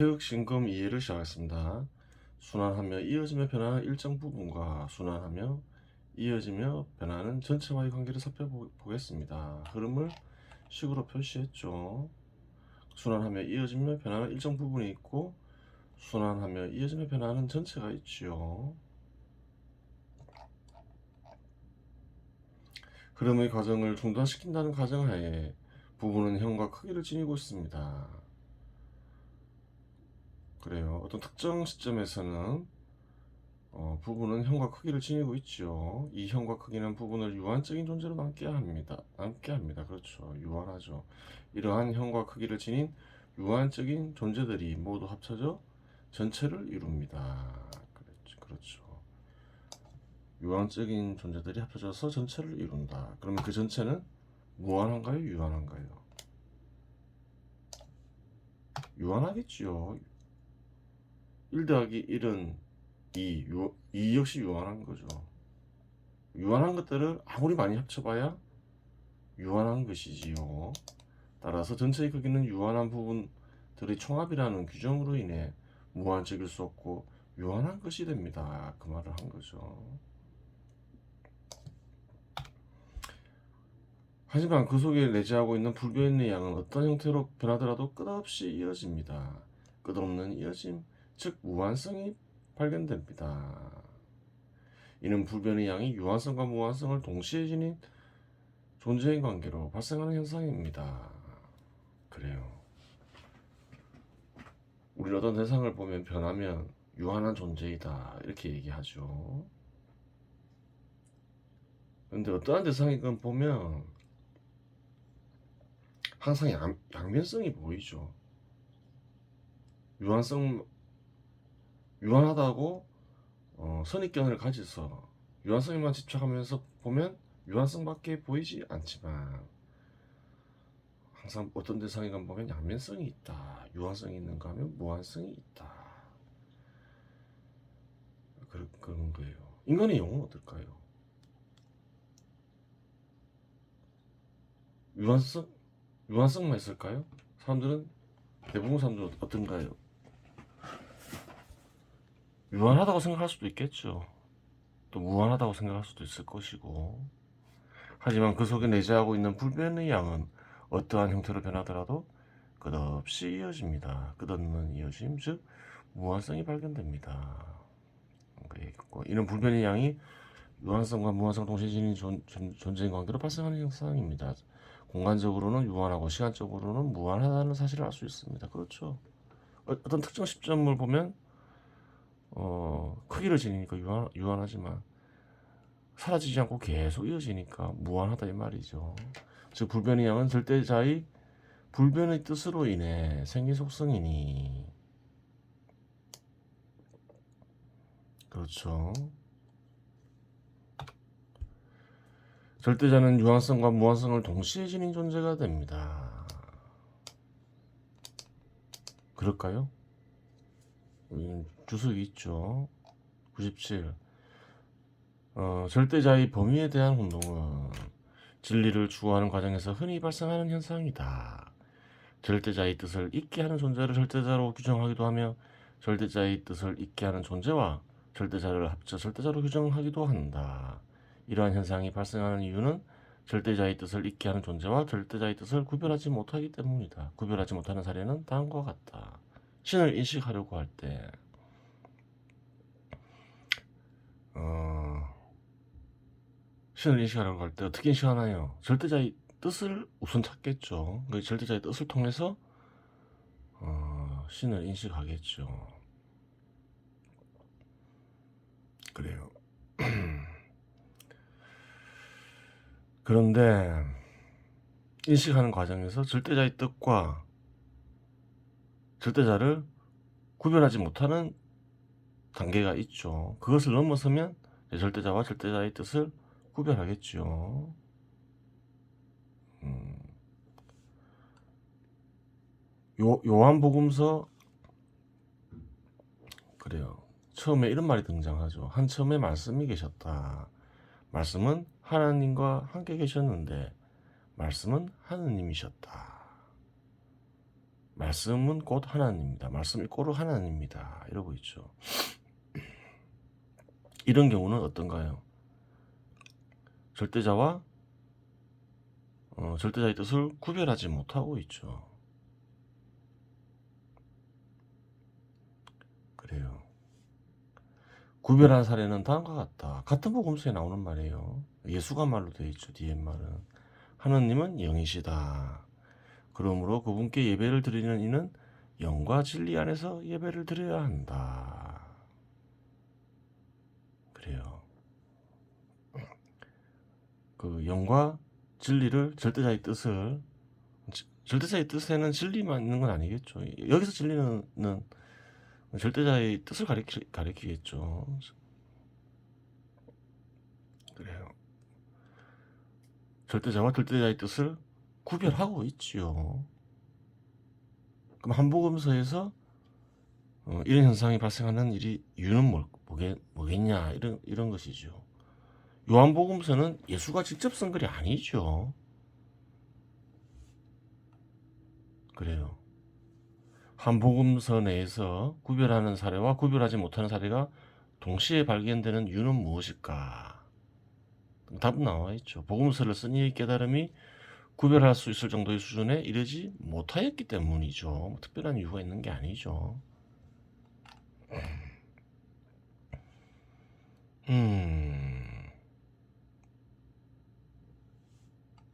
교육신금 이해를 시작하겠습니다. 순환하며 이어지며 변하는 일정 부분과 순환하며 이어지며 변하는 전체와의 관계를 살펴보겠습니다. 흐름을 식으로 표시했죠. 순환하며 이어지며 변하는 일정 부분이 있고 순환하며 이어지며 변하는 전체가 있지요. 흐름의 과정을 중단시킨다는 가정하에 부분은 형과 크기를 지니고 있습니다. 그래요. 어떤 특정 시점에서는 부분은 형과 크기를 지니고 있죠. 이 형과 크기는 부분을 유한적인 존재로 남게 합니다. 그렇죠. 유한하죠. 이러한 형과 크기를 지닌 유한적인 존재들이 모두 합쳐져 전체를 이룹니다. 그렇죠. 유한적인 존재들이 합쳐져서 전체를 이룬다. 그러면 그 전체는 무한한가요? 유한한가요? 유한하겠지요. 1 더하기 1은 2 역시 유한한 거죠. 유한한 것들을 아무리 많이 합쳐봐야 유한한 것이지요. 따라서 전체의 크기는 유한한 부분들의 총합이라는 규정으로 인해 무한적일 수 없고 유한한 것이 됩니다. 그 말을 한 거죠. 하지만 그 속에 내재하고 있는 불변의 양은 어떤 형태로 변하더라도 끝없이 이어집니다. 끝없는 이어짐, 즉 무한성이 발견됩니다. 이는 불변의 양이 유한성과 무한성을 동시에 지닌 존재의 관계로 발생하는 현상입니다. 그래요. 우리 어떤 대상을 보면 변하면 유한한 존재이다 이렇게 얘기하죠. 근데 어떠한 대상이건 보면 항상 양면성이 보이죠. 유한하다고 선입견을 가져서 유한성에만 집착하면서 보면 유한성밖에 보이지 않지만 항상 어떤 대상이건 보면 양면성이 있다. 유한성이 있는가 하면 무한성이 있다. 그런 거예요. 인간의 영은 어떨까요? 유한성만 있을까요? 대부분 사람들은 어떤가요? 유한하다고 생각할 수도 있겠죠. 또 무한하다고 생각할 수도 있을 것이고. 하지만 그 속에 내재하고 있는 불변의 양은 어떠한 형태로 변하더라도 끝없이 이어집니다. 끝없는 이어짐, 즉 무한성이 발견됩니다. 이는 불변의 양이 유한성과 무한성 동시에 지닌 존재인 관계로 발생하는 현상입니다. 공간적으로는 유한하고 시간적으로는 무한하다는 사실을 알 수 있습니다. 그렇죠. 어떤 특정 시점을 보면 크기를 지니니까 유한하지만 사라지지 않고 계속 이어지니까 무한하다 이 말이죠. 즉 불변의 양은 절대자의 불변의 뜻으로 인해 생긴 속성이니 그렇죠. 절대자는 유한성과 무한성을 동시에 지닌 존재가 됩니다. 그럴까요? 주석이 있죠. 97. 절대자의 범위에 대한 혼동은 진리를 추구하는 과정에서 흔히 발생하는 현상이다. 절대자의 뜻을 잊게 하는 존재를 절대자로 규정하기도 하며 절대자의 뜻을 잊게 하는 존재와 절대자를 합쳐 절대자로 규정하기도 한다. 이러한 현상이 발생하는 이유는 절대자의 뜻을 잊게 하는 존재와 절대자의 뜻을 구별하지 못하기 때문이다. 구별하지 못하는 사례는 다음과 같다. 신을 인식하려고 할 때 신을 인식하려고 할 때 어떻게 인식하나요? 절대자의 뜻을 우선 찾겠죠. 그 절대자의 뜻을 통해서 신을 인식하겠죠. 그래요. 그런데 인식하는 과정에서 절대자의 뜻과 절대자를 구별하지 못하는 단계가 있죠. 그것을 넘어서면 절대자와 절대자의 뜻을 구별하겠죠. 요한복음서 그래요. 처음에 이런 말이 등장하죠. 한처음에 말씀이 계셨다. 말씀은 하나님과 함께 계셨는데 말씀은 하느님이셨다. 말씀은 곧 하나님입니다. 말씀이 곧 하나님입니다. 이러고 있죠. 이런 경우는 어떤가요? 절대자와 절대자의 뜻을 구별하지 못하고 있죠. 그래요. 구별한 사례는 다음과 같다. 같은 복음서에 나오는 말이에요. 예수가 말로 되어 있죠. 뒤에 말은. 하느님은 영이시다. 그러므로 그분께 예배를 드리는 이는 영과 진리 안에서 예배를 드려야 한다. 그래요. 그 영과 진리를 절대자의 뜻에는 진리만 있는 건 아니겠죠. 여기서 진리는 절대자의 뜻을 가리키겠죠. 그래요. 절대자와 절대자의 뜻을 구별하고 있지요. 그럼 한복음서에서 이런 현상이 발생하는 이유는 뭐겠냐 이런 것이죠. 요한복음서는 예수가 직접 쓴 글이 아니죠. 그래요. 한복음서 내에서 구별하는 사례와 구별하지 못하는 사례가 동시에 발견되는 이유는 무엇일까? 답은 나와 있죠. 복음서를 쓴 이의 깨달음이 구별할 수 있을 정도의 수준에 이르지 못하였기 때문이죠. 뭐 특별한 이유가 있는 게 아니죠.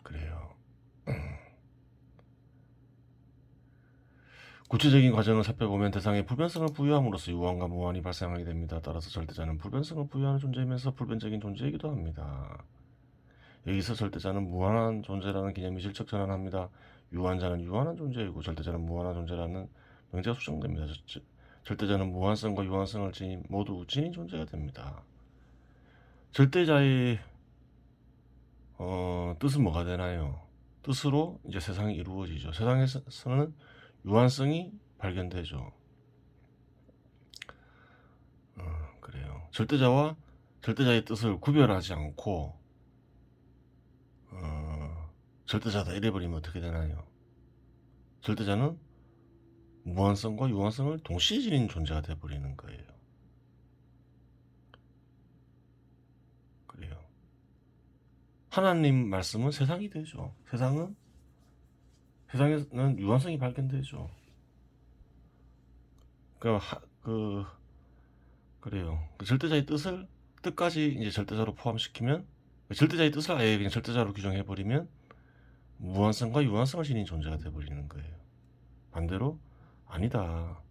그래요. 구체적인 과정을 살펴보면 대상에 불변성을 부여함으로써 유한과 무한이 발생하게 됩니다. 따라서 절대자는 불변성을 부여하는 존재이면서 불변적인 존재이기도 합니다. 여기서 절대자는 무한한 존재라는 개념이 질적 전환합니다. 유한자는 유한한 존재이고 절대자는 무한한 존재라는 명제가 수정됩니다. 절대자는 무한성과 유한성을 모두 지닌 존재가 됩니다. 절대자의 뜻은 뭐가 되나요? 뜻으로 이제 세상이 이루어지죠. 세상에서는 유한성이 발견되죠. 그래요. 절대자와 절대자의 뜻을 구별하지 않고 절대자다 이래버리면 어떻게 되나요? 절대자는 무한성과 유한성을 동시에 지닌 존재가 되어버리는 거예요. 그래요. 하나님 말씀은 세상이 되죠. 세상에는 유한성이 발견되죠. 그래요. 그 절대자의 뜻까지 이제 절대자로 포함시키면, 절대자의 뜻을 아예 그냥 절대자로 규정해버리면 무한성과 유한성을 지닌 존재가 되어버리는 거예요. 반대로 아니다.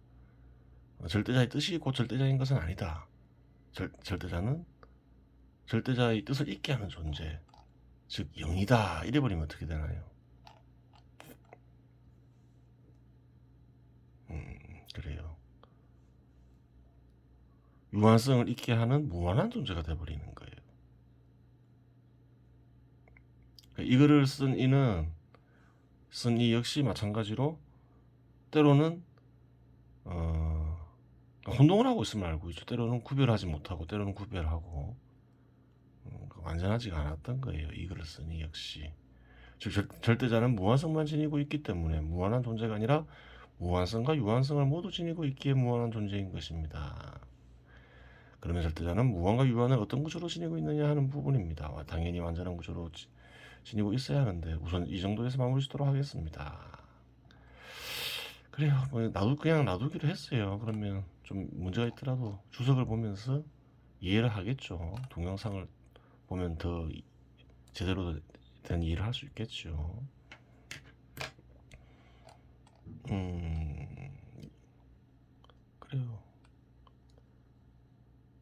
절대자의 뜻이 곧 절대자인 것은 아니다. 절대자는 절대자의 뜻을 잊게 하는 존재, 즉 영이다 이래버리면 어떻게 되나요? 그래요. 유한성을 잊게 하는 무한한 존재가 되어버리는 거예요. 이 글을 쓴 이 역시 마찬가지로 때로는 혼동을 하고 있음을 알고 있죠. 때로는 구별하지 못하고 때로는 구별하고 완전하지가 않았던 거예요. 이 글을 쓴 이 역시. 즉 절대자는 무한성만 지니고 있기 때문에 무한한 존재가 아니라 무한성과 유한성을 모두 지니고 있기에 무한한 존재인 것입니다. 그러면 절대자는 무한과 유한을 어떤 구조로 지니고 있느냐 하는 부분입니다. 당연히 완전한 구조로 지니고 있어야 하는데 우선 이 정도에서 마무리 짓도록 하겠습니다. 그래요. 그냥 놔두기로 했어요. 그러면 좀 문제가 있더라도 주석을 보면서 이해를 하겠죠. 동영상을 보면 더 제대로 된 이해를 할 수 있겠죠. 그래요.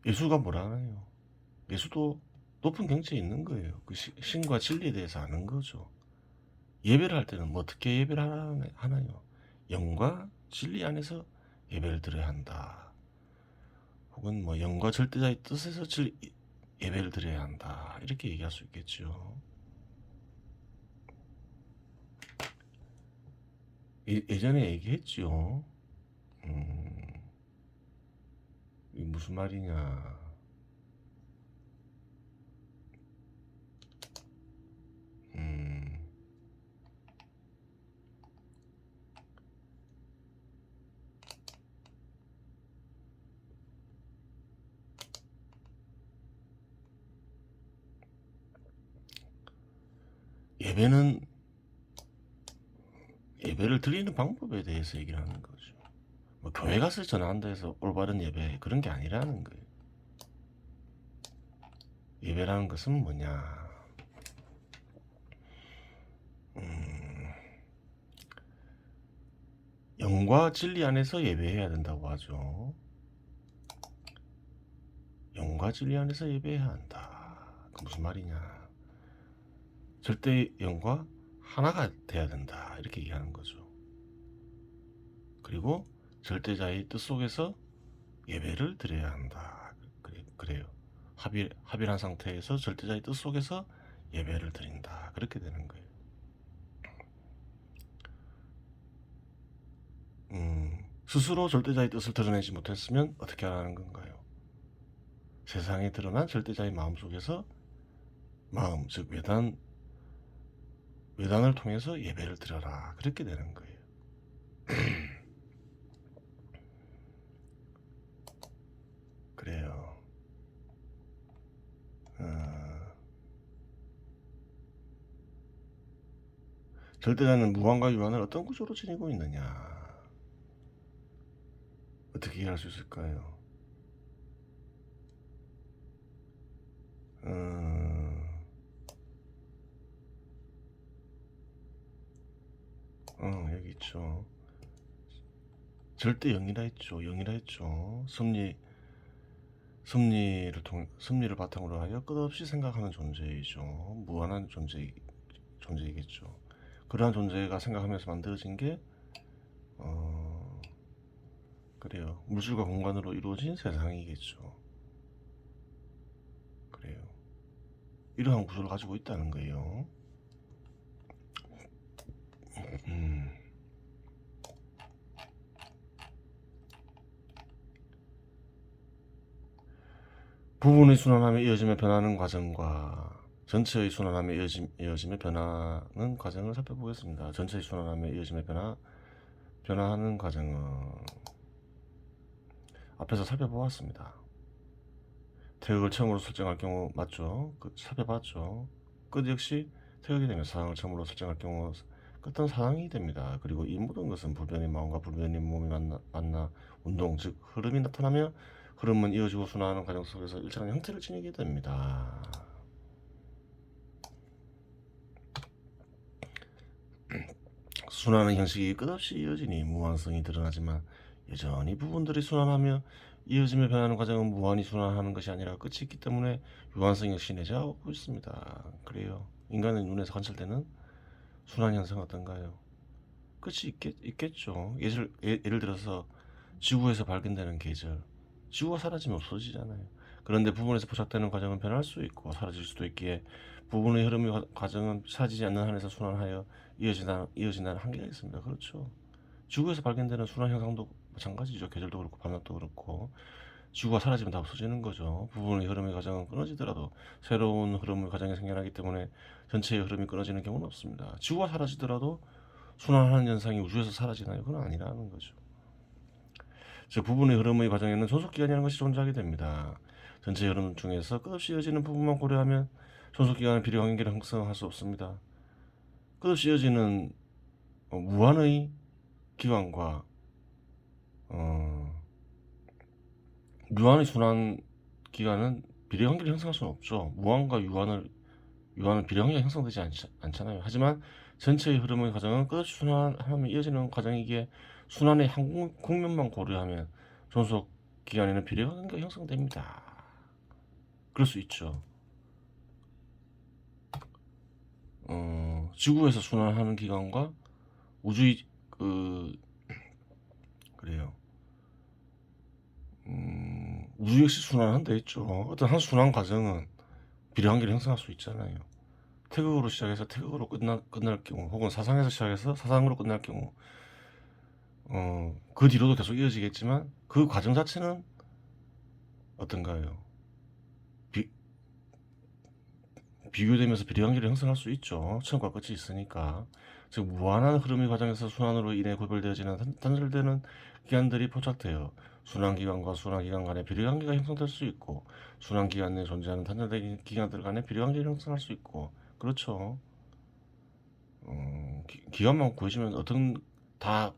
예수가 뭐라나요? 예수도 높은 경지에 있는 거예요. 그 신과 진리에 대해서 아는 거죠. 예배를 할 때는 뭐 어떻게 예배를 하나요? 영과 진리 안에서 예배를 드려야 한다. 혹은 뭐 영과 절대자의 뜻에서 예배를 드려야 한다. 이렇게 얘기할 수 있겠죠. 예전에 얘기했죠. 이게 무슨 말이냐. 예배를 드리는 방법에 대해서 얘기를 하는 거죠. 뭐 교회 가서 전화한다 해서 올바른 예배 그런 게 아니라는 거예요. 예배라는 것은 뭐냐? 영과 진리 안에서 예배해야 된다고 하죠. 영과 진리 안에서 예배해야 한다. 그 무슨 말이냐? 절대 영과 하나가 돼야 된다. 이렇게 얘기하는 거죠. 그리고 절대자의 뜻 속에서 예배를 드려야 한다. 그래요. 합일한 상태에서 절대자의 뜻 속에서 예배를 드린다. 그렇게 되는 거예요. 스스로 절대자의 뜻을 드러내지 못했으면 어떻게 하라는 건가요? 세상에 드러난 절대자의 마음 속에서 즉 외단을 통해서 예배를 드려라. 그렇게 되는 거예요. 그래요. 절대자는 무한과 유한을 어떤 구조로 지니고 있느냐? 어떻게 이해할 수 있을까요? 여기 있죠. 절대 영이라 했죠. 영이라 했죠. 섭리를 바탕으로 하여 끝없이 생각하는 존재이죠. 무한한 존재이겠죠. 그러한 존재가 생각하면서 만들어진 게 그래요. 물질과 공간으로 이루어진 세상이겠죠. 그래요. 이러한 구조를 가지고 있다는 거예요. 부분의 순환함에 이어지며 변하는 과정과 전체의 순환함에 이어지며 변하는 과정을 살펴보겠습니다. 전체의 순환함에 이어지며 변화하는 과정은 앞에서 살펴보았습니다. 태극을 처음으로 설정할 경우 맞죠? 살펴봤죠. 끝 역시 태극이 되면 사상을 처음으로 설정할 경우 끝은 사상이 됩니다. 그리고 이 모든 것은 불변의 마음과 불변의 몸이 만나 운동, 즉 흐름이 나타나며 흐름은 이어지고 순환하는 과정 속에서 일정한 형태를 지니게 됩니다. 순환하는 형식이 끝없이 이어지니 무한성이 드러나지만 여전히 부분들이 순환하며 이어지며 변하는 과정은 무한히 순환하는 것이 아니라 끝이 있기 때문에 유한성 역시 내재하고 있습니다. 그래요. 인간의 눈에서 관찰되는 순환 현상은 어떤가요? 끝이 있겠죠. 예를 들어서 지구에서 발견되는 계절, 지구가 사라지면 없어지잖아요. 그런데 부분에서 포착되는 과정은 변할 수 있고 사라질 수도 있기에 부분의 흐름의 과정은 사라지지 않는 한에서 순환하여 이어진다는 한계가 있습니다. 그렇죠. 지구에서 발견되는 순환 현상도 마찬가지죠. 계절도 그렇고 밤낮도 그렇고 지구가 사라지면 다 없어지는 거죠. 부분의 흐름의 과정은 끊어지더라도 새로운 흐름의 과정이 생겨나기 때문에 전체의 흐름이 끊어지는 경우는 없습니다. 지구가 사라지더라도 순환하는 현상이 우주에서 사라지나요? 그건 아니라는 거죠. 즉 부분의 흐름의 과정에는 존속기간이라는 것이 존재하게 됩니다. 전체 흐름 중에서 끝없이 이어지는 부분만 고려하면 존속기간의 비례 관계를 형성할 수 없습니다. 끝없이 이어지는 무한의 기간과 무한의 순환 기간은 비례 관계를 형성할 수는 없죠. 무한과 유한은 비례 관계가 형성되지 않잖아요. 하지만 전체의 흐름의 과정은 끝없이 순환하며 이어지는 과정이기에 순환의 한 국면만 고려하면 존속 기간에는 비례 관계가 형성됩니다. 그럴 수 있죠. 지구에서 순환하는 기간과 우주의 그래요. 우주 역시 순환한다 했죠. 어떤 한 순환 과정은 비례관계를 형성할 수 있잖아요. 태극으로 시작해서 태극으로 끝날 경우, 혹은 사상에서 시작해서 사상으로 끝날 경우, 그 뒤로도 계속 이어지겠지만 그 과정 자체는 어떤가요? 비교되면서 비례관계를 형성할 수 있죠. 처음과 끝이 있으니까. 즉 무한한 흐름의 과정에서 순환으로 인해 구별되어지는 단절되는 기간들이 포착되어 순환기간과 순환기간 간의 비례관계가 형성될 수 있고 순환기간 내에 존재하는 단절된 기간들 간의 비례관계를 형성할 수 있고 그렇죠. 기관만 구해지면 어떤 다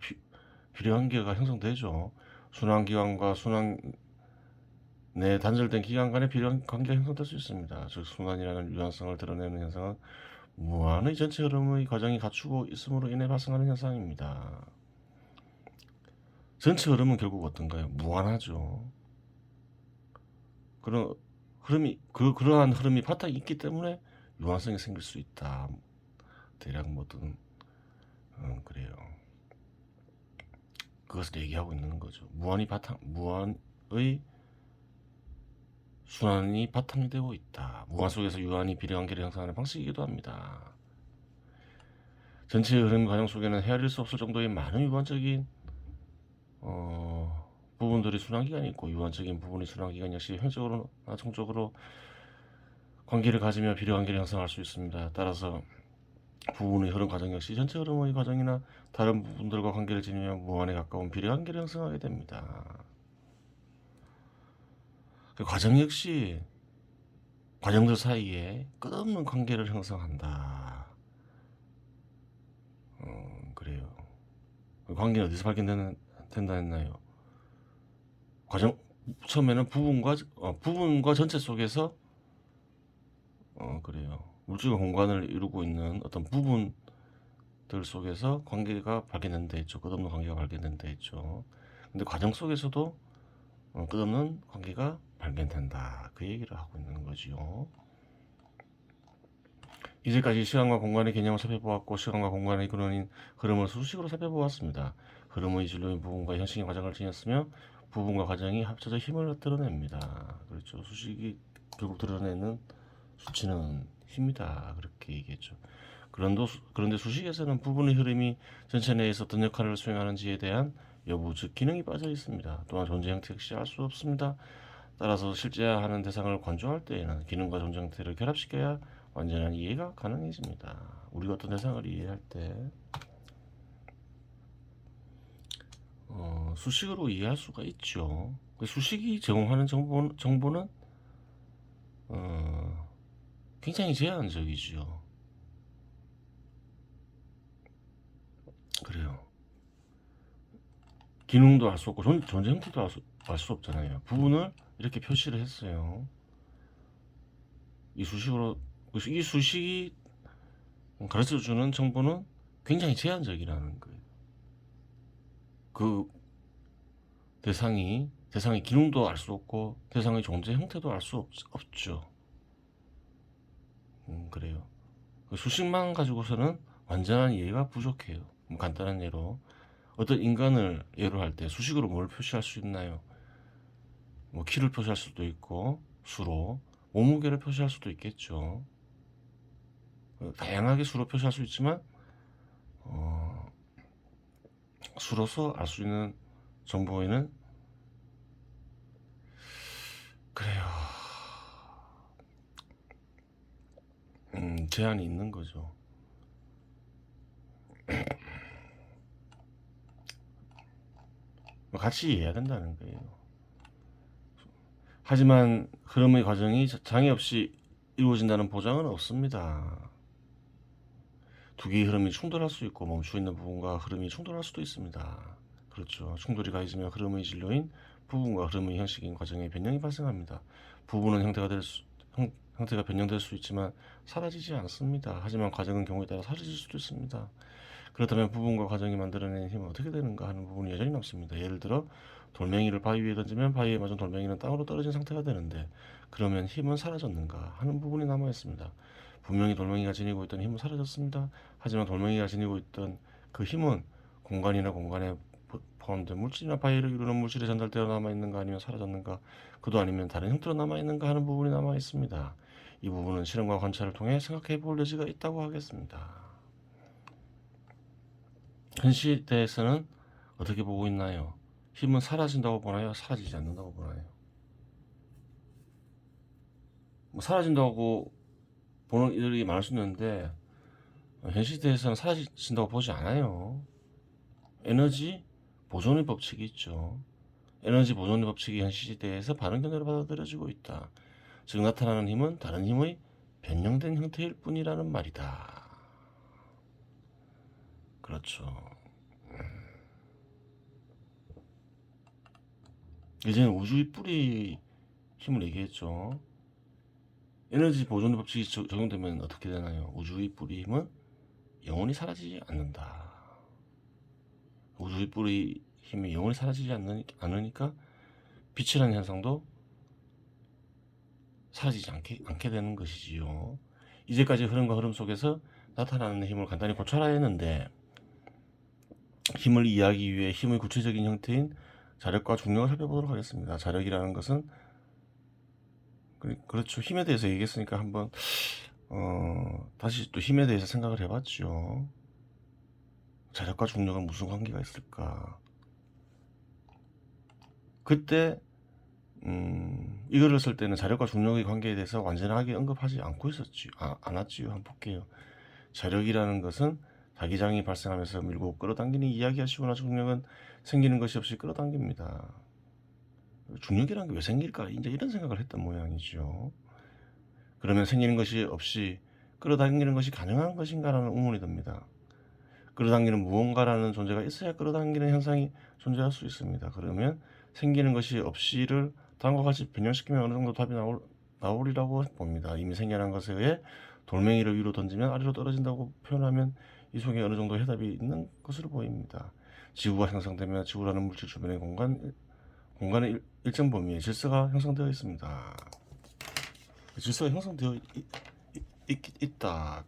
비례관계가 형성되죠. 순환기관과 순환 내 단절된 기관 간의 비례관계가 형성될 수 있습니다. 즉 순환이라는 유한성을 드러내는 현상은 무한의 전체 흐름의 과정이 갖추고 있음으로 인해 발생하는 현상입니다. 전체 흐름은 결국 어떤가요? 무한하죠. 그런 흐름이 그러한 흐름이 바탕이 있기 때문에 유한성이 생길 수 있다. 대략 뭐든 그래요. 그것을 얘기하고 있는 거죠. 무한의 순환이 바탕이 되고 있다. 무한 속에서 유한이 비례관계를 형성하는 방식이기도 합니다. 전체 흐름 과정 속에는 헤아릴 수 없을 정도의 많은 유한적인 부분들이 순환기간이 있고, 유한적인 부분의 순환기간 역시 현적으로나 정적으로 관계를 가지며 비례관계를 형성할 수 있습니다. 따라서 부분의 흐름 과정 역시 전체 흐름의 과정이나 다른 부분들과 관계를 지니며 무한에 가까운 비례관계를 형성하게 됩니다. 그 과정 역시 과정들 사이에 끝없는 관계를 형성한다. 그래요. 그 관계는 어디서 발견된다 했나요? 처음에는 부분과 전체 속에서 그래요. 물질과 공간을 이루고 있는 어떤 부분들 속에서 관계가 발견된다 했죠. 끝없는 관계가 발견된다 했죠. 근데 과정 속에서도 끝없는 관계가 발견된다. 그 얘기를 하고 있는 거지요. 이제까지 시간과 공간의 개념을 살펴보았고, 시간과 공간의 근원인 흐름을 수식으로 살펴보았습니다. 흐름의 진로인 부분과 현식의 과정을 지녔으며 부분과 과정이 합쳐져 힘을 드러냅니다. 그렇죠. 수식이 결국 드러내는 수치는 힘이다. 그렇게 얘기했죠. 그런데 수식에서는 부분의 흐름이 전체 내에서 어떤 역할을 수행하는지에 대한 여부, 즉 기능이 빠져 있습니다. 또한 존재 형태 역시 알 수 없습니다. 따라서 실제하는 대상을 관조할 때에는 기능과 존재 형태를 결합시켜야 완전한 이해가 가능해집니다. 우리가 어떤 대상을 이해할 때 수식으로 이해할 수가 있죠. 수식이 제공하는 정보는 굉장히 제한적이죠. 그래요. 기능도 알 수 없고 존재 형태도 알 수 없잖아요. 부분을 이렇게 표시를 했어요. 이 수식이 가르쳐주는 정보는 굉장히 제한적이라는 거예요. 그 대상의 기능도 알 수 없고 대상의 존재 형태도 알 수 없죠. 그래요. 그 수식만 가지고서는 완전한 이해가 부족해요. 간단한 예로 어떤 인간을 예로 할 때 수식으로 뭘 표시할 수 있나요? 뭐 키를 표시할 수도 있고 수로 몸무게를 표시할 수도 있겠죠. 다양하게 수로 표시할 수 있지만 수로서 알 수 있는 정보에는 그래요. 제한이 있는 거죠. 같이 이해해야 된다는 거예요. 하지만 흐름의 과정이 장애 없이 이루어진다는 보장은 없습니다. 두 개의 흐름이 충돌할 수 있고 멈추어 있는 부분과 흐름이 충돌할 수도 있습니다. 그렇죠. 충돌이 가해지면 흐름의 진로인 부분과 흐름의 형식인 과정에 변형이 발생합니다. 부분은 형태가 변형될 수 있지만 사라지지 않습니다. 하지만 과정은 경우에 따라 사라질 수도 있습니다. 그렇다면 부분과 과정이 만들어낸 힘은 어떻게 되는가 하는 부분이 여전히 남습니다. 예를 들어 돌멩이를 바위 위에 던지면 바위에 맞은 돌멩이는 땅으로 떨어진 상태가 되는데 그러면 힘은 사라졌는가 하는 부분이 남아 있습니다. 분명히 돌멩이가 지니고 있던 힘은 사라졌습니다. 하지만 돌멩이가 지니고 있던 그 힘은 공간에 포함된 물질이나 바위를 이루는 물질에 전달되어 남아있는가 아니면 사라졌는가, 그도 아니면 다른 형태로 남아있는가 하는 부분이 남아있습니다. 이 부분은 실험과 관찰을 통해 생각해 볼 여지가 있다고 하겠습니다. 현 시대에서는 어떻게 보고 있나요? 힘은 사라진다고 보나요? 사라지지 않는다고 보나요? 사라진다고 보는 이들이 많을 수 있는데 현 시대에서는 사라진다고 보지 않아요. 에너지 보존의 법칙이 있죠. 에너지 보존의 법칙이 현 시대에서 바른 견해로 받아들여지고 있다. 즉 나타나는 힘은 다른 힘의 변형된 형태일 뿐이라는 말이다. 그렇죠. 예전에 우주의 뿌리 힘을 얘기했죠. 에너지 보존 법칙이 적용되면 어떻게 되나요? 우주의 뿌리 힘은 영원히 사라지지 않는다. 우주의 뿌리 힘이 영원히 사라지지 않으니까 빛이라는 현상도 사라지지 않게 되는 것이지요. 이제까지 흐름과 흐름 속에서 나타나는 힘을 간단히 고찰해야 했는데, 힘을 이해하기 위해 힘의 구체적인 형태인 자력과 중력을 살펴보도록 하겠습니다. 자력이라는 것은 그렇죠. 힘에 대해서 얘기했으니까 한번 다시 또 힘에 대해서 생각을 해봤죠. 자력과 중력은 무슨 관계가 있을까? 그때 이거를 쓸 때는 자력과 중력의 관계에 대해서 완전하게 언급하지 않았지요. 한번 볼게요. 자력이라는 것은 자기장이 발생하면서 밀고 끌어당기는 이야기하시거나, 중력은 생기는 것이 없이 끌어당깁니다. 중력이라는 게 왜 생길까? 이제 이런 생각을 했던 모양이죠. 그러면 생기는 것이 없이 끌어당기는 것이 가능한 것인가라는 의문이 듭니다. 끌어당기는 무언가라는 존재가 있어야 끌어당기는 현상이 존재할 수 있습니다. 그러면 생기는 것이 없이를 다음과 같이 변형시키면 어느 정도 답이 나오리라고 봅니다. 이미 생겨난 것에 의해 돌멩이를 위로 던지면 아래로 떨어진다고 표현하면 이 속에 어느 정도 해답이 있는 것으로 보입니다. 지구가 형성되면 지구라는 물질 주변의 공간의 일정 범위의 질서가 형성되어 있습니다. 질서가 형성되어 있다.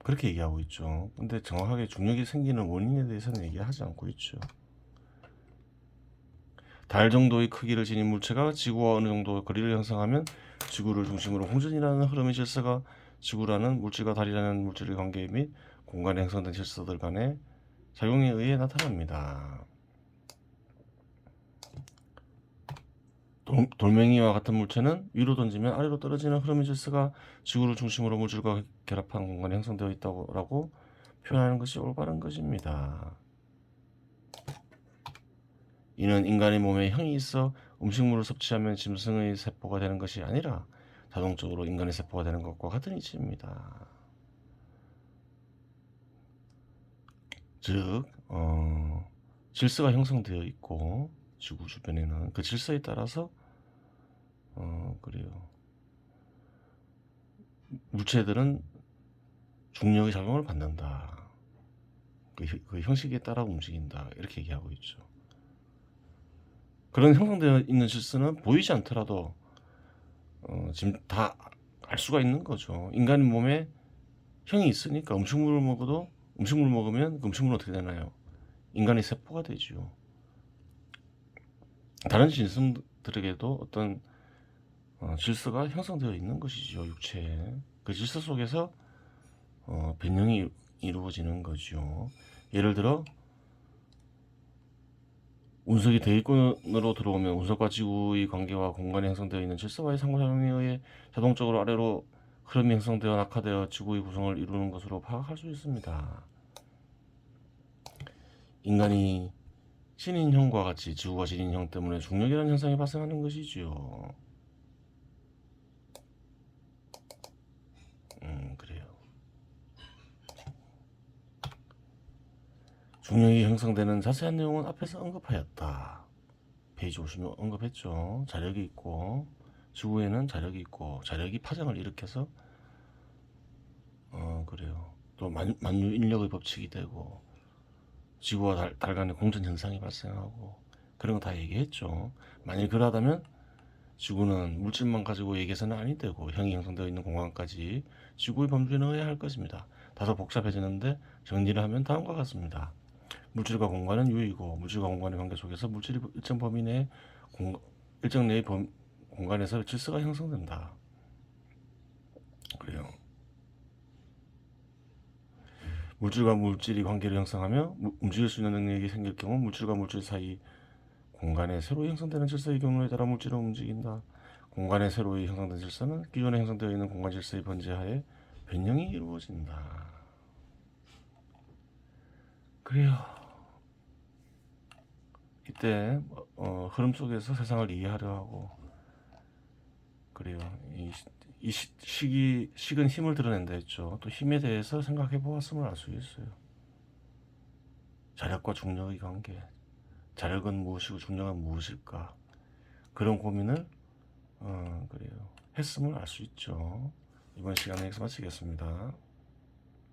그렇게 얘기하고 있죠. 근데 정확하게 중력이 생기는 원인에 대해서는 얘기하지 않고 있죠. 달 정도의 크기를 지닌 물체가 지구와 어느 정도 거리를 형성하면 지구를 중심으로 홍전이라는 흐름의 질서가 지구라는 물질과 달이라는 물질의 관계 및 공간에 형성된 질서들 간의 작용에 의해 나타납니다. 돌멩이와 같은 물체는 위로 던지면 아래로 떨어지는 흐름의 질서가 지구를 중심으로 물질과 결합한 공간에 형성되어 있다고 표현하는 것이 올바른 것입니다. 이는 인간의 몸에 형이 있어 음식물을 섭취하면 짐승의 세포가 되는 것이 아니라 자동적으로 인간의 세포가 되는 것과 같은 이치입니다. 즉, 질서가 형성되어 있고 지구 주변에는 그 질서에 따라서 그래요. 물체들은 중력의 작용을 받는다. 그 형식에 따라 움직인다. 이렇게 얘기하고 있죠. 그런 형성되어 있는 질서는 보이지 않더라도 지금 다 알 수가 있는 거죠. 인간 몸에 형이 있으니까 음식물을 먹으면 그 음식물은 어떻게 되나요? 인간의 세포가 되죠. 다른 짐승들에게도 어떤 질서가 형성되어 있는 것이죠. 육체에. 그 질서 속에서 변형이 이루어지는 거죠. 예를 들어 운석이 대기권으로 들어오면 운석과 지구의 관계와 공간에 형성되어 있는 질서와의 상호작용에 의해 자동적으로 아래로 흐름이 형성되어 낙하되어 지구의 구성을 이루는 것으로 파악할 수 있습니다. 인간이 진인형과 같이 지구가 진인형 때문에 중력이라는 현상이 발생하는 것이지요. 그래요. 중력이 형성되는 자세한 내용은 앞에서 언급하였다. 페이지 보시면 언급했죠. 자력이 있고 지구에는 자력이 있고 자력이 파장을 일으켜서 그래요. 또 만유 인력의 법칙이 되고 지구와 달 간의 공전 현상이 발생하고 그런 거 다 얘기했죠. 만일 그러하다면 지구는 물질만 가지고 얘기해서는 아니 되고 형이 형성되어 있는 공간까지 지구의 범주에 넣어야 할 것입니다. 다소 복잡해지는데 정리를 하면 다음과 같습니다. 물질과 공간은 유이고 물질과 공간의 관계 속에서 물질이 일정 범위 내 일정 내의 공간에서 질서가 형성된다. 그래요. 물질과 물질이 관계를 형성하며 움직일 수 있는 능력이 생길 경우 물질과 물질 사이 공간에 새로 형성되는 질서의 경로에 따라 물질은 움직인다. 공간에 새로이 형성된 질서는 기존에 형성되어 있는 공간 질서의 번제하에 변형이 이루어진다. 그래요. 이때 흐름 속에서 세상을 이해하려 하고 그래요. 이 식은 힘을 드러낸다 했죠. 또 힘에 대해서 생각해 보았음을 알 수 있어요. 자력과 중력의 관계, 자력은 무엇이고 중력은 무엇일까? 그런 고민을 그래요. 했음을 알 수 있죠. 이번 시간에 여기서 마치겠습니다.